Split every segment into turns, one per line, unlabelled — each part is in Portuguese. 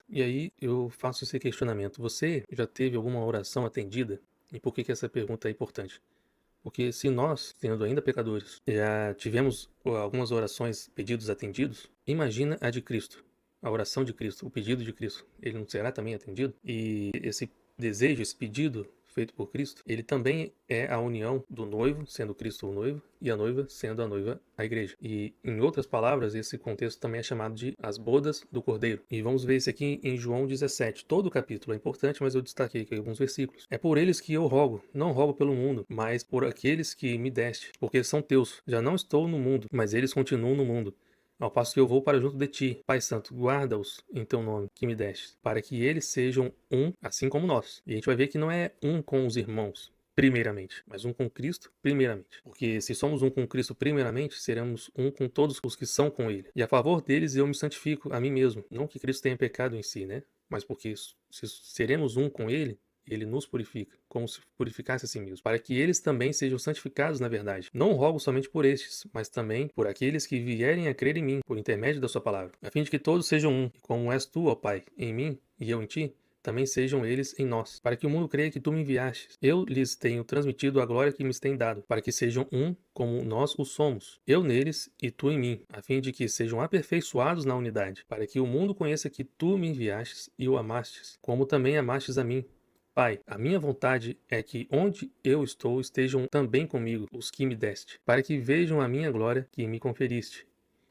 E aí eu faço esse questionamento: você já teve alguma oração atendida? E por que que essa pergunta é importante? Porque se nós, sendo ainda pecadores, já tivemos algumas orações, pedidos atendidos, imagina a de Cristo, a oração de Cristo, o pedido de Cristo. Ele não será também atendido? E esse desejo, esse pedido feito por Cristo, ele também é a união do noivo, sendo Cristo o noivo, e a noiva, sendo a noiva a igreja. E, em outras palavras, esse contexto também é chamado de as bodas do Cordeiro. E vamos ver isso aqui em João 17. Todo o capítulo é importante, mas eu destaquei aqui alguns versículos. É por eles que eu rogo, não rogo pelo mundo, mas por aqueles que me deste, porque são teus. Já não estou no mundo, mas eles continuam no mundo. Ao passo que eu vou para junto de ti, Pai Santo, guarda-os em teu nome, que me deste, para que eles sejam um, assim como nós. E a gente vai ver que não é um com os irmãos, primeiramente, mas um com Cristo, primeiramente. Porque se somos um com Cristo, primeiramente, seremos um com todos os que são com Ele. E a favor deles eu me santifico a mim mesmo. Não que Cristo tenha pecado em si, né? Mas porque se seremos um com Ele, ele nos purifica, como se purificasse a si mesmo, para que eles também sejam santificados na verdade. Não rogo somente por estes, mas também por aqueles que vierem a crer em mim, por intermédio da sua palavra, a fim de que todos sejam um, e como és tu, ó Pai, em mim e eu em ti, também sejam eles em nós, para que o mundo creia que tu me enviastes. Eu lhes tenho transmitido a glória que me tens dado, para que sejam um como nós o somos, eu neles e tu em mim, a fim de que sejam aperfeiçoados na unidade, para que o mundo conheça que tu me enviastes e o amastes, como também amastes a mim. Pai, a minha vontade é que onde eu estou estejam também comigo os que me deste, para que vejam a minha glória que me conferiste.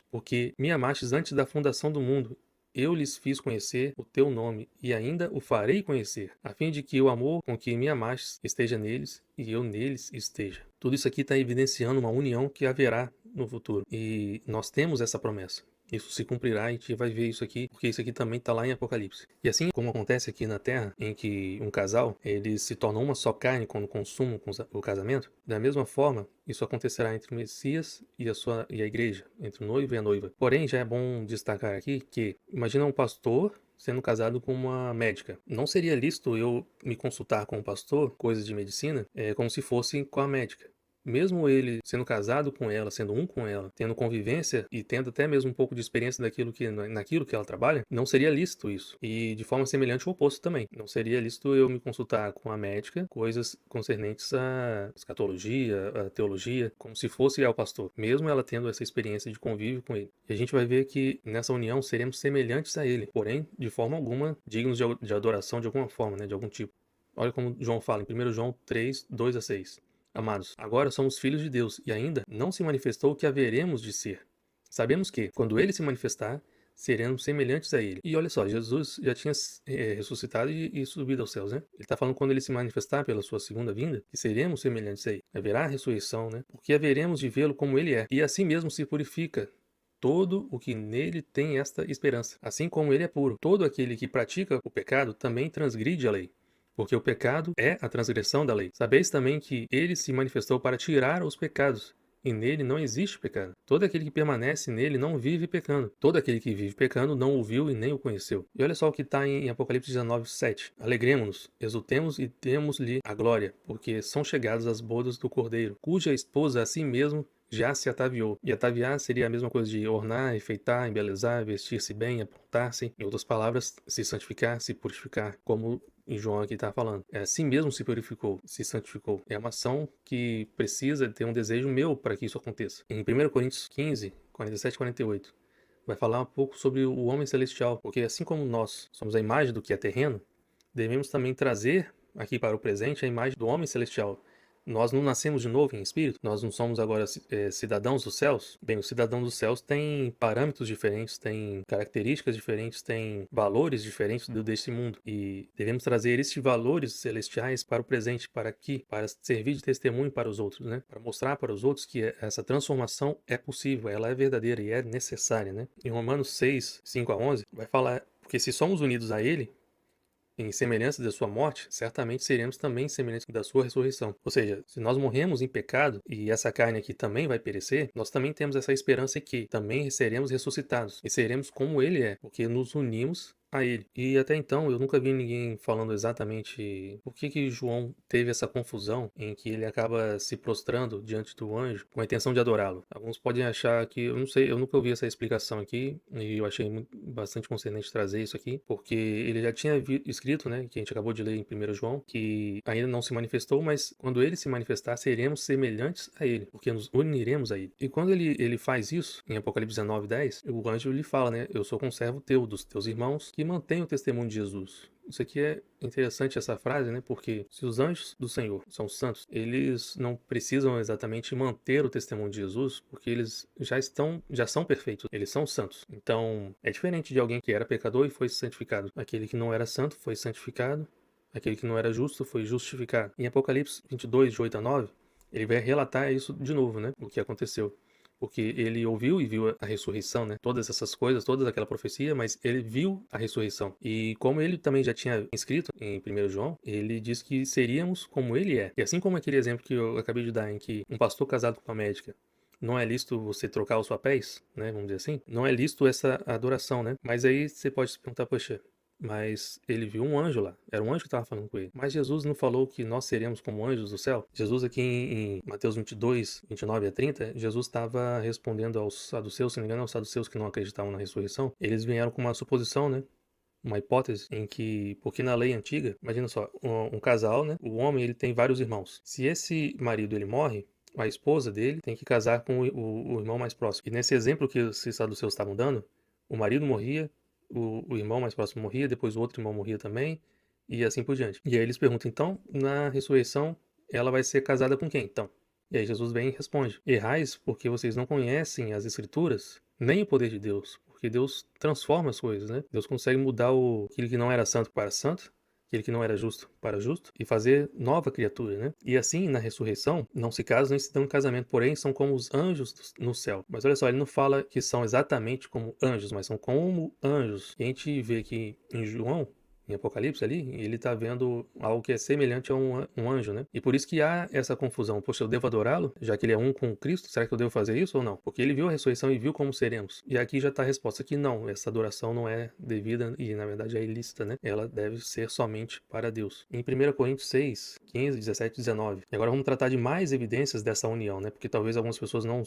Porque me amastes antes da fundação do mundo, eu lhes fiz conhecer o teu nome e ainda o farei conhecer, a fim de que o amor com que me amastes esteja neles e eu neles esteja. Tudo isso aqui está evidenciando uma união que haverá no futuro e nós temos essa promessa. Isso se cumprirá e a gente vai ver isso aqui, porque isso aqui também está lá em Apocalipse. E assim como acontece aqui na Terra, em que um casal, eles se tornam uma só carne quando consumam o casamento, da mesma forma, isso acontecerá entre o Messias e a igreja, entre o noivo e a noiva. Porém, já é bom destacar aqui que, imagina um pastor sendo casado com uma médica. Não seria lícito eu me consultar com o pastor, coisas de medicina, como se fosse com a médica. Mesmo ele sendo casado com ela, sendo um com ela, tendo convivência e tendo até mesmo um pouco de experiência naquilo que ela trabalha, não seria lícito isso. E de forma semelhante o oposto também. Não seria lícito eu me consultar com a médica coisas concernentes à escatologia, à teologia, como se fosse ao pastor, mesmo ela tendo essa experiência de convívio com ele. E a gente vai ver que nessa união seremos semelhantes a ele, porém, de forma alguma, dignos de adoração de alguma forma, né, de algum tipo. Olha como João fala em 1 João 3, 2 a 6. Amados, agora somos filhos de Deus e ainda não se manifestou o que haveremos de ser. Sabemos que, quando ele se manifestar, seremos semelhantes a ele. E olha só, Jesus já tinha ressuscitado e subido aos céus, né? Ele está falando quando ele se manifestar pela sua segunda vinda, que seremos semelhantes a ele. Haverá a ressurreição, né? Porque haveremos de vê-lo como ele é. E assim mesmo se purifica todo o que nele tem esta esperança. Assim como ele é puro, todo aquele que pratica o pecado também transgride a lei. Porque o pecado é a transgressão da lei. Sabeis também que ele se manifestou para tirar os pecados, e nele não existe pecado. Todo aquele que permanece nele não vive pecando. Todo aquele que vive pecando não o viu e nem o conheceu. E olha só o que está em Apocalipse 19, 7. Alegremos-nos, exultemos e demos-lhe a glória, porque são chegadas as bodas do Cordeiro, cuja esposa a si mesmo já se ataviou. E ataviar seria a mesma coisa de ornar, enfeitar, embelezar, vestir-se bem, apontar-se. Em outras palavras, se santificar, se purificar, como em João aqui está falando. É assim mesmo se purificou, se santificou. É uma ação que precisa ter um desejo meu para que isso aconteça. Em 1 Coríntios 15, 47 e 48, vai falar um pouco sobre o homem celestial, porque assim como nós somos a imagem do que é terreno, devemos também trazer aqui para o presente a imagem do homem celestial. Nós não nascemos de novo em espírito, nós não somos agora cidadãos dos céus. Bem, o cidadão dos céus tem parâmetros diferentes, tem características diferentes, tem valores diferentes desse mundo. E devemos trazer esses valores celestiais para o presente, para aqui, para servir de testemunho para os outros, né? Para mostrar para os outros que essa transformação é possível, ela é verdadeira e é necessária, né? Em Romanos 6, 5 a 11, vai falar, porque se somos unidos a ele, em semelhança da sua morte, certamente seremos também semelhantes da sua ressurreição. Ou seja, se nós morremos em pecado e essa carne aqui também vai perecer, nós também temos essa esperança que também seremos ressuscitados e seremos como ele é, porque nos unimos a ele. E até então eu nunca vi ninguém falando exatamente por que João teve essa confusão em que ele acaba se prostrando diante do anjo com a intenção de adorá-lo. Alguns podem achar que, eu não sei, eu nunca ouvi essa explicação aqui e eu achei bastante concernente trazer isso aqui, porque ele já tinha escrito, né, que a gente acabou de ler em 1 João, que ainda não se manifestou, mas quando ele se manifestar, seremos semelhantes a ele, porque nos uniremos a ele. E quando ele faz isso, em Apocalipse 19:10, o anjo lhe fala, né, eu sou conservo teu, dos teus irmãos, que mantém o testemunho de Jesus. Isso aqui é interessante, essa frase, né? Porque se os anjos do Senhor são santos, eles não precisam exatamente manter o testemunho de Jesus, porque eles já são perfeitos, eles são santos. Então, é diferente de alguém que era pecador e foi santificado. Aquele que não era santo foi santificado, aquele que não era justo foi justificado. Em Apocalipse 22, de 8 a 9, ele vai relatar isso de novo, né? O que aconteceu. Porque ele ouviu e viu a ressurreição, né? Todas essas coisas, toda aquela profecia, mas ele viu a ressurreição. E como ele também já tinha escrito em 1 João, ele diz que seríamos como ele é. E assim como aquele exemplo que eu acabei de dar, em que um pastor casado com uma médica, não é lícito você trocar os papéis, né? Vamos dizer assim. Não é lícito essa adoração, né? Mas aí você pode se perguntar, poxa, mas ele viu um anjo lá. Era um anjo que estava falando com ele. Mas Jesus não falou que nós seremos como anjos do céu? Jesus aqui em Mateus 22, 29 a 30, Jesus estava respondendo aos saduceus, se não me engano, aos saduceus que não acreditavam na ressurreição. Eles vieram com uma suposição, né? Uma hipótese em que, porque na lei antiga, imagina só, um casal, né? O homem, ele tem vários irmãos. Se esse marido, ele morre, a esposa dele tem que casar com o irmão mais próximo. E nesse exemplo que os saduceus estavam dando, o marido morria, o irmão mais próximo morria, depois o outro irmão morria também, e assim por diante. E aí eles perguntam, então, na ressurreição, ela vai ser casada com quem, então? E aí Jesus vem e responde, errais porque vocês não conhecem as escrituras, nem o poder de Deus, porque Deus transforma as coisas, né? Deus consegue mudar aquilo que não era santo para santo, aquele que não era justo para justo, e fazer nova criatura, né? E assim, na ressurreição, não se casam nem se dão em casamento, porém são como os anjos no céu. Mas olha só, ele não fala que são exatamente como anjos, mas são como anjos. E a gente vê que em João, em Apocalipse ali, ele está vendo algo que é semelhante a um anjo, né? E por isso que há essa confusão. Poxa, eu devo adorá-lo, já que ele é um com Cristo? Será que eu devo fazer isso ou não? Porque ele viu a ressurreição e viu como seremos. E aqui já está a resposta que não, essa adoração não é devida e na verdade é ilícita, né? Ela deve ser somente para Deus. Em 1 Coríntios 6, 15, 17 e 19. E agora vamos tratar de mais evidências dessa união, né? Porque talvez algumas pessoas não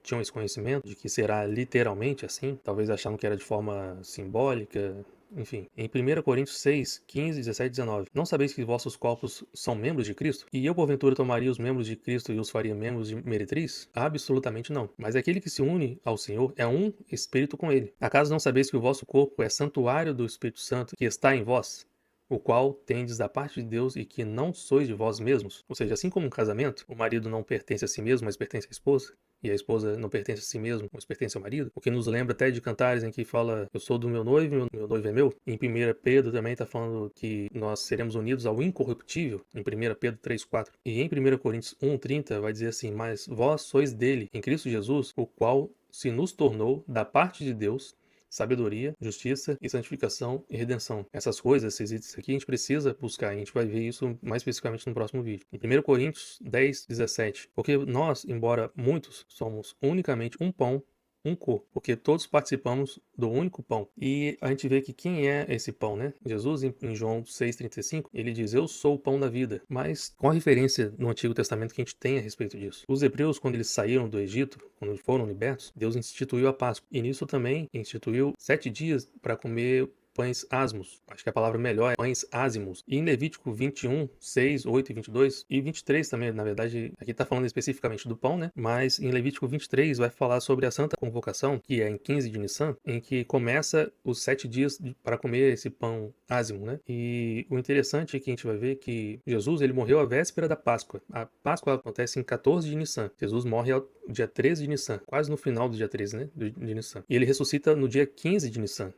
tinham esse conhecimento de que será literalmente assim. Talvez achavam que era de forma simbólica, enfim, em 1 Coríntios 6, 15, 17 e 19. Não sabeis que vossos corpos são membros de Cristo? E eu, porventura, tomaria os membros de Cristo e os faria membros de meretriz? Absolutamente não. Mas aquele que se une ao Senhor é um espírito com ele. Acaso não sabeis que o vosso corpo é santuário do Espírito Santo que está em vós? O qual tendes da parte de Deus e que não sois de vós mesmos? Ou seja, assim como um casamento, o marido não pertence a si mesmo, mas pertence à esposa, e a esposa não pertence a si mesma, mas pertence ao marido, o que nos lembra até de cantares em que fala, eu sou do meu noivo, meu noivo é meu. Em 1 Pedro também está falando que nós seremos unidos ao incorruptível, em 1 Pedro 3,4. E em 1 Coríntios 1,30 vai dizer assim, mas vós sois dele, em Cristo Jesus, o qual se nos tornou, da parte de Deus, sabedoria, justiça e santificação e redenção. Essas coisas, esses itens aqui, a gente precisa buscar. A gente vai ver isso mais especificamente no próximo vídeo. Em 1 Coríntios 10, 17. Porque nós, embora muitos, somos unicamente um pão, um corpo, porque todos participamos do único pão. E a gente vê que quem é esse pão, né? Jesus, em João 6,35, ele diz, eu sou o pão da vida. Mas qual a referência no Antigo Testamento que a gente tem a respeito disso? Os hebreus, quando eles saíram do Egito, quando foram libertos, Deus instituiu a Páscoa. E nisso também instituiu 7 dias para comer pães asmos. Acho que a palavra melhor é pães ázimos. E em Levítico 21, 6, 8 e 22, e 23 também, na verdade, aqui está falando especificamente do pão, né? Mas em Levítico 23 vai falar sobre a Santa Convocação, que é em 15 de Nissan, em que começa os 7 dias para comer esse pão ázimo, né? E o interessante é que a gente vai ver que Jesus, ele morreu à véspera da Páscoa. A Páscoa acontece em 14 de Nissan. Jesus morre ao dia 13 de Nissan, quase no final do dia 13, né? De Nissan. E ele ressuscita no dia 15 de Nissan,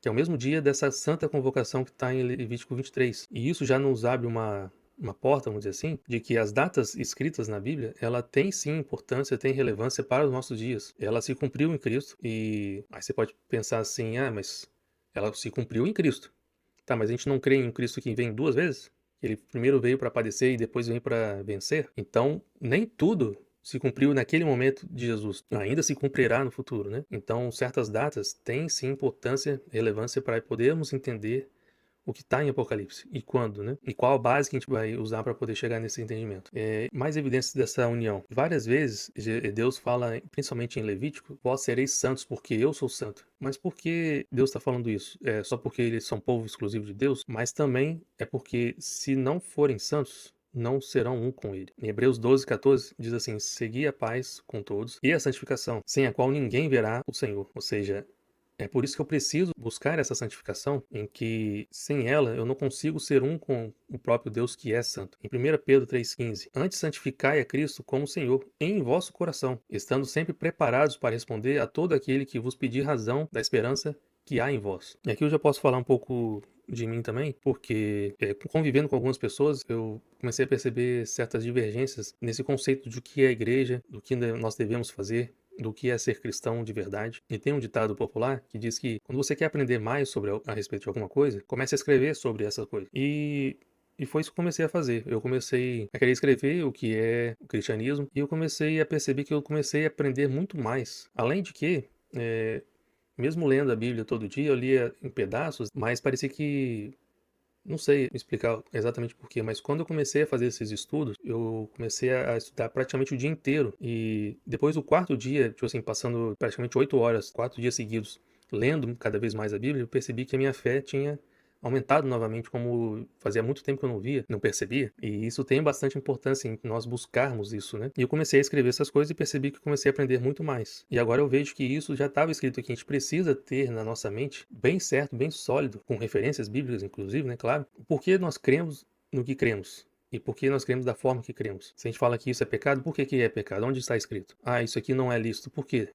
que é o mesmo dia dessa santa convocação que está em Levítico 23. E isso já nos abre uma porta, vamos dizer assim, de que as datas escritas na Bíblia, ela tem sim importância, tem relevância para os nossos dias. Ela se cumpriu em Cristo e aí você pode pensar assim, mas ela se cumpriu em Cristo. Tá, mas a gente não crê em um Cristo que vem 2 vezes? Ele primeiro veio para padecer e depois vem para vencer? Então, nem tudo se cumpriu naquele momento de Jesus, ainda se cumprirá no futuro, né? Então, certas datas têm sim importância, relevância para podermos entender o que está em Apocalipse e quando, né? E qual a base que a gente vai usar para poder chegar nesse entendimento. Mais evidências dessa união. Várias vezes Deus fala, principalmente em Levítico, vós sereis santos porque eu sou santo. Mas por que Deus está falando isso? É só porque eles são povo exclusivo de Deus? Mas também é porque se não forem santos, não serão um com ele. Em Hebreus 12:14 diz assim: segui a paz com todos e a santificação, sem a qual ninguém verá o Senhor. Ou seja, é por isso que eu preciso buscar essa santificação, em que sem ela eu não consigo ser um com o próprio Deus que é santo. Em 1 Pedro 3,15, antes santificai a Cristo como Senhor em vosso coração, estando sempre preparados para responder a todo aquele que vos pedir razão da esperança que há em vós. E aqui eu já posso falar um pouco de mim também, porque convivendo com algumas pessoas, eu comecei a perceber certas divergências nesse conceito de o que é a igreja, do que nós devemos fazer, do que é ser cristão de verdade. E tem um ditado popular que diz que quando você quer aprender mais sobre a respeito de alguma coisa, comece a escrever sobre essa coisa. E foi isso que eu comecei a fazer. Eu comecei a querer escrever o que é o cristianismo e eu comecei a perceber que eu comecei a aprender muito mais. Além de que, mesmo lendo a Bíblia todo dia, eu lia em pedaços, mas parecia que não sei explicar exatamente por quê, mas quando eu comecei a fazer esses estudos, eu comecei a estudar praticamente o dia inteiro. E depois do quarto dia, tipo assim, passando praticamente 8 horas, 4 dias seguidos, lendo cada vez mais a Bíblia, eu percebi que a minha fé tinha aumentado novamente, como fazia muito tempo que eu não via, não percebia. E isso tem bastante importância em nós buscarmos isso, né? E eu comecei a escrever essas coisas e percebi que comecei a aprender muito mais. E agora eu vejo que isso já estava escrito aqui, a gente precisa ter na nossa mente bem certo, bem sólido, com referências bíblicas inclusive, né, claro, por que nós cremos no que cremos. E por que nós cremos da forma que cremos? Se a gente fala que isso é pecado, por que que é pecado? Onde está escrito? Ah, isso aqui não é lícito. Por quê?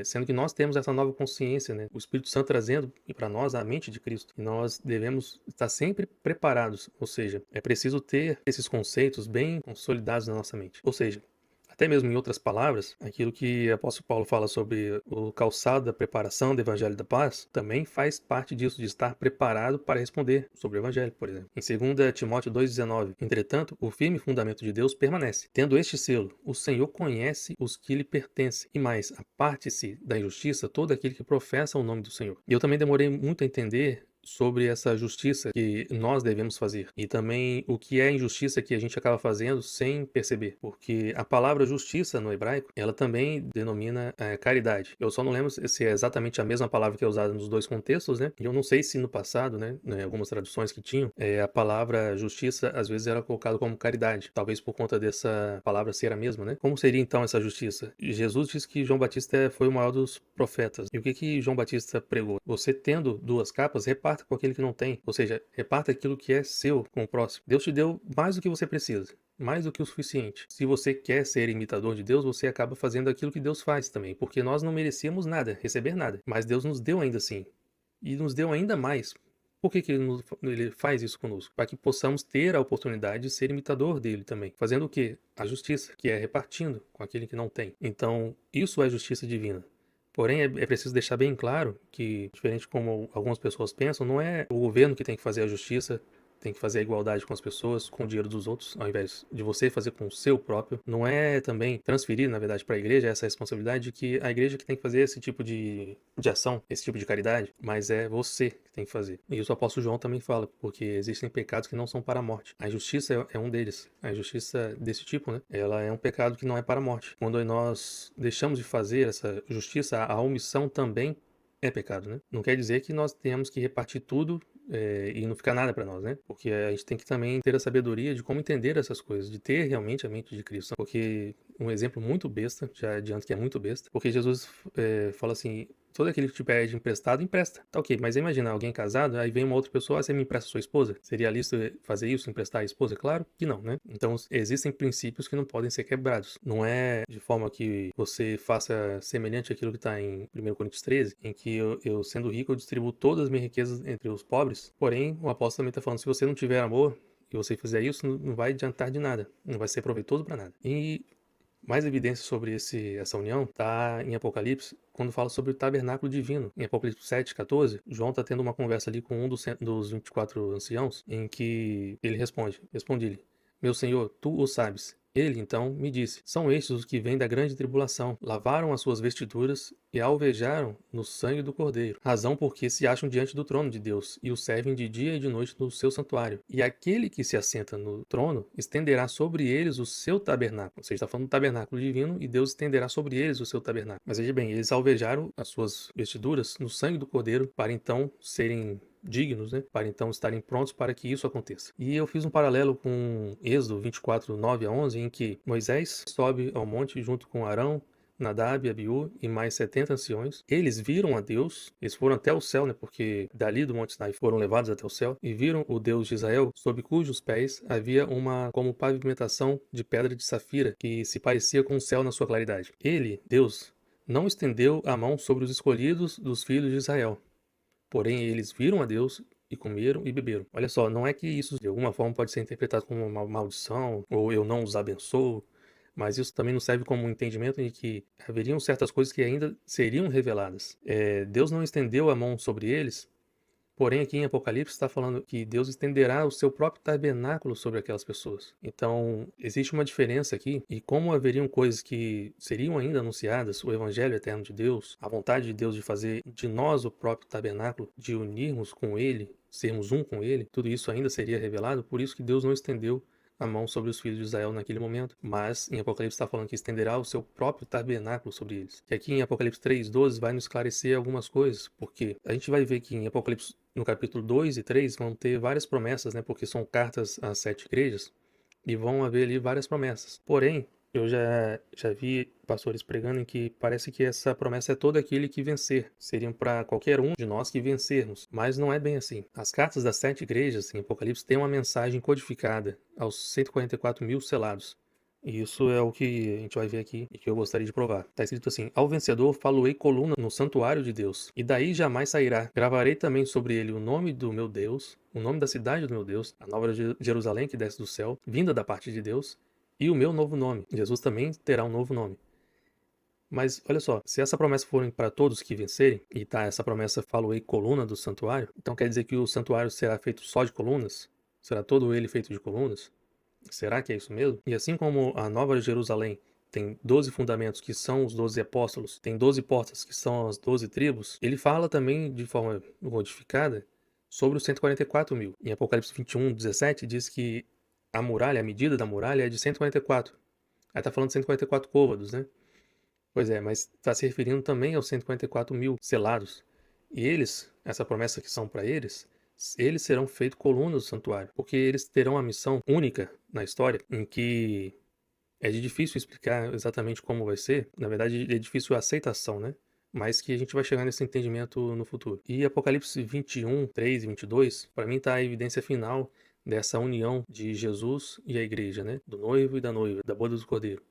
Sendo que nós temos essa nova consciência, né? O Espírito Santo trazendo para nós a mente de Cristo. E nós devemos estar sempre preparados. Ou seja, é preciso ter esses conceitos bem consolidados na nossa mente. Ou seja, até mesmo em outras palavras, aquilo que o apóstolo Paulo fala sobre o calçado da preparação do evangelho da paz, também faz parte disso, de estar preparado para responder sobre o evangelho, por exemplo. Em 2 Timóteo 2,19, entretanto, o firme fundamento de Deus permanece. Tendo este selo, o Senhor conhece os que lhe pertencem, e mais, aparte-se da injustiça todo aquele que professa o nome do Senhor. E eu também demorei muito a entender sobre essa justiça que nós devemos fazer e também o que é a injustiça que a gente acaba fazendo sem perceber, porque a palavra justiça no hebraico, ela também denomina caridade. Eu só não lembro se é exatamente a mesma palavra que é usada nos dois contextos, né? E eu não sei se no passado, né, algumas traduções que tinham, a palavra justiça às vezes era colocada como caridade, talvez por conta dessa palavra ser a mesma, né? Como seria então essa justiça? Jesus diz que João Batista foi o maior dos profetas. E o que que João Batista pregou? Você tendo duas capas, reparta com aquele que não tem. Ou seja, reparta aquilo que é seu com o próximo. Deus te deu mais do que você precisa. Mais do que o suficiente. Se você quer ser imitador de Deus, você acaba fazendo aquilo que Deus faz também. Porque nós não merecíamos nada, receber nada. Mas Deus nos deu ainda assim. E nos deu ainda mais. Por que que ele faz isso conosco? Para que possamos ter a oportunidade de ser imitador dele também. Fazendo o quê? A justiça, que é repartindo com aquele que não tem. Então, isso é justiça divina. Porém, é preciso deixar bem claro que, diferente como algumas pessoas pensam, não é o governo que tem que fazer a justiça, tem que fazer a igualdade com as pessoas, com o dinheiro dos outros, ao invés de você fazer com o seu próprio. Não é também transferir, na verdade, para a igreja essa responsabilidade de que a igreja que tem que fazer esse tipo de ação, esse tipo de caridade, mas é você que tem que fazer. E isso o apóstolo João também fala, porque existem pecados que não são para a morte. A injustiça é um deles. A injustiça desse tipo, né? Ela é um pecado que não é para a morte. Quando nós deixamos de fazer essa justiça, a omissão também é pecado, né? Não quer dizer que nós tenhamos que repartir tudo e não ficar nada para nós, né? Porque a gente tem que também ter a sabedoria de como entender essas coisas, de ter realmente a mente de Cristo. Porque um exemplo muito besta, já adianto que é muito besta, porque Jesus fala assim: todo aquele que te pede emprestado, empresta. Tá ok, mas imagina alguém casado, aí vem uma outra pessoa, você me empresta sua esposa? Seria lícito fazer isso, emprestar a esposa? Claro que não, né? Então existem princípios que não podem ser quebrados. Não é de forma que você faça semelhante àquilo que está em 1 Coríntios 13, em que eu sendo rico, eu distribuo todas as minhas riquezas entre os pobres. Porém, o apóstolo também está falando, se você não tiver amor, e você fizer isso, não vai adiantar de nada. Não vai ser proveitoso para nada. E mais evidência sobre essa união está em Apocalipse, quando fala sobre o tabernáculo divino. Em Apocalipse 7:14, João está tendo uma conversa ali com um dos 24 anciãos, em que ele responde-lhe: meu Senhor, tu o sabes. Ele, então, me disse: São estes os que vêm da grande tribulação, lavaram as suas vestiduras e alvejaram no sangue do Cordeiro, razão porque se acham diante do trono de Deus, e o servem de dia e de noite no seu santuário. E aquele que se assenta no trono estenderá sobre eles o seu tabernáculo. Ou seja, está falando do tabernáculo divino, e Deus estenderá sobre eles o seu tabernáculo. Mas veja bem, eles alvejaram as suas vestiduras no sangue do Cordeiro, para então serem dignos, né? Para então estarem prontos para que isso aconteça. E eu fiz um paralelo com Êxodo 24, 9 a 11, em que Moisés sobe ao monte junto com Arão, Nadab e Abiú e mais 70 anciões. Eles viram a Deus, eles foram até o céu, né? Porque dali do Monte Sinai foram levados até o céu, e viram o Deus de Israel, sob cujos pés havia uma como pavimentação de pedra de safira, que se parecia com o céu na sua claridade. Ele, Deus, não estendeu a mão sobre os escolhidos dos filhos de Israel. Porém, eles viram a Deus e comeram e beberam. Olha só, não é que isso de alguma forma pode ser interpretado como uma maldição, ou eu não os abençoo, mas isso também nos serve como um entendimento de que haveriam certas coisas que ainda seriam reveladas. Deus não estendeu a mão sobre eles. Porém, aqui em Apocalipse está falando que Deus estenderá o seu próprio tabernáculo sobre aquelas pessoas. Então, existe uma diferença aqui, e como haveriam coisas que seriam ainda anunciadas, o Evangelho eterno de Deus, a vontade de Deus de fazer de nós o próprio tabernáculo, de unirmos com Ele, sermos um com Ele, tudo isso ainda seria revelado, por isso que Deus não estendeu a mão sobre os filhos de Israel naquele momento, mas em Apocalipse está falando que estenderá o seu próprio tabernáculo sobre eles. E aqui em Apocalipse 3:12 vai nos esclarecer algumas coisas, porque a gente vai ver que em Apocalipse, no capítulo 2 e 3, vão ter várias promessas, né? Porque são cartas às 7 igrejas, e vão haver ali várias promessas. Porém, eu já vi pastores pregando em que parece que essa promessa é todo aquele que vencer. Seriam para qualquer um de nós que vencermos. Mas não é bem assim. As cartas das 7 igrejas em Apocalipse têm uma mensagem codificada aos 144 mil selados. E isso é o que a gente vai ver aqui e que eu gostaria de provar. Está escrito assim: Ao vencedor faloei coluna no santuário de Deus, e daí jamais sairá. Gravarei também sobre ele o nome do meu Deus, o nome da cidade do meu Deus, a nova Jerusalém que desce do céu, vinda da parte de Deus, e o meu novo nome. Jesus também terá um novo nome. Mas olha só, se essa promessa for para todos que vencerem, e tá, essa promessa faloei coluna do santuário, então quer dizer que o santuário será feito só de colunas? Será todo ele feito de colunas? Será que é isso mesmo? E assim como a Nova Jerusalém tem 12 fundamentos, que são os 12 apóstolos, tem 12 portas, que são as 12 tribos, ele fala também de forma modificada sobre os 144 mil. Em Apocalipse 21:17 diz que a muralha, a medida da muralha é de 144. Aí tá falando de 144 côvados, né? Pois é, mas está se referindo também aos 144 mil selados. E eles, essa promessa que são para eles serão feitos colunas do santuário, porque eles terão a missão única na história, em que é difícil explicar exatamente como vai ser. Na verdade, é difícil a aceitação, né? Mas que a gente vai chegar nesse entendimento no futuro. E Apocalipse 21, 3 e 22, para mim está a evidência final dessa união de Jesus e a igreja, né? Do noivo e da noiva, da boda do cordeiro.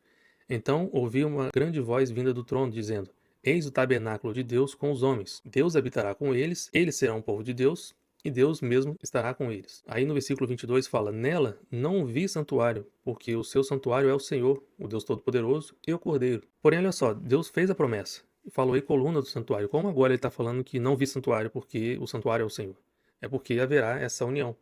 Então ouvi uma grande voz vinda do trono, dizendo: Eis o tabernáculo de Deus com os homens. Deus habitará com eles serão um povo de Deus, e Deus mesmo estará com eles. Aí no versículo 22 fala: Nela não vi santuário, porque o seu santuário é o Senhor, o Deus Todo-Poderoso, e o Cordeiro. Porém, olha só, Deus fez a promessa, e falou aí coluna do santuário. Como agora ele está falando que não vi santuário, porque o santuário é o Senhor? É porque haverá essa união.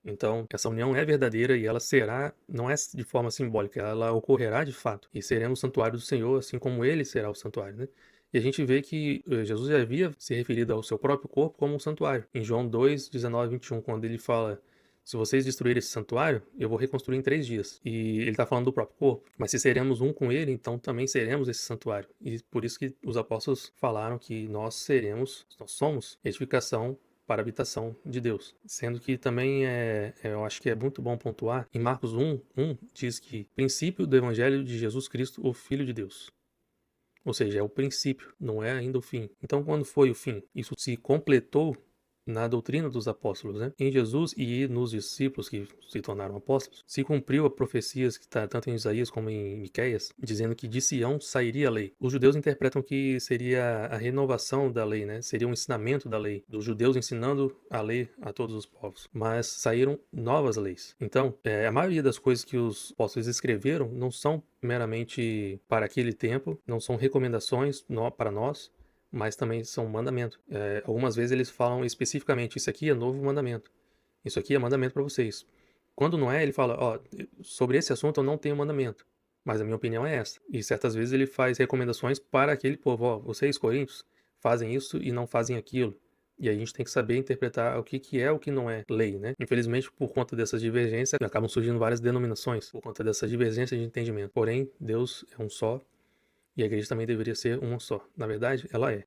Então, essa união é verdadeira e ela será, não é de forma simbólica, ela ocorrerá de fato. E seremos o santuário do Senhor, assim como ele será o santuário, né? E a gente vê que Jesus já havia se referido ao seu próprio corpo como um santuário. Em João 2, 19 e 21, quando ele fala: se vocês destruírem esse santuário, eu vou reconstruir em 3 dias. E ele está falando do próprio corpo. Mas se seremos um com ele, então também seremos esse santuário. E por isso que os apóstolos falaram que nós somos edificação para a habitação de Deus. Sendo que também eu acho que é muito bom pontuar, em Marcos 1:1 diz que princípio do evangelho de Jesus Cristo, o Filho de Deus. Ou seja, é o princípio, não é ainda o fim. Então, quando foi o fim? Isso se completou na doutrina dos apóstolos, né? Em Jesus e nos discípulos que se tornaram apóstolos, se cumpriu a profecia que está tanto em Isaías como em Miqueias, dizendo que de Sião sairia a lei. Os judeus interpretam que seria a renovação da lei, né? Seria um ensinamento da lei, dos judeus ensinando a lei a todos os povos. Mas saíram novas leis. Então, a maioria das coisas que os apóstolos escreveram não são meramente para aquele tempo, não são recomendações para nós, mas também são mandamentos. Algumas vezes eles falam especificamente: isso aqui é novo mandamento, isso aqui é mandamento para vocês. Quando não é, ele fala: sobre esse assunto eu não tenho mandamento, Mas a minha opinião é essa. E certas vezes ele faz recomendações para aquele povo: "Ó, vocês coríntios fazem isso e não fazem aquilo". E aí a gente tem que saber interpretar o que que é, o que não é lei, né. Infelizmente, por conta dessas divergências, acabam surgindo várias denominações, por conta dessa divergência de entendimento. Porém, Deus é um só, e a igreja também deveria ser uma só. Na verdade, ela é.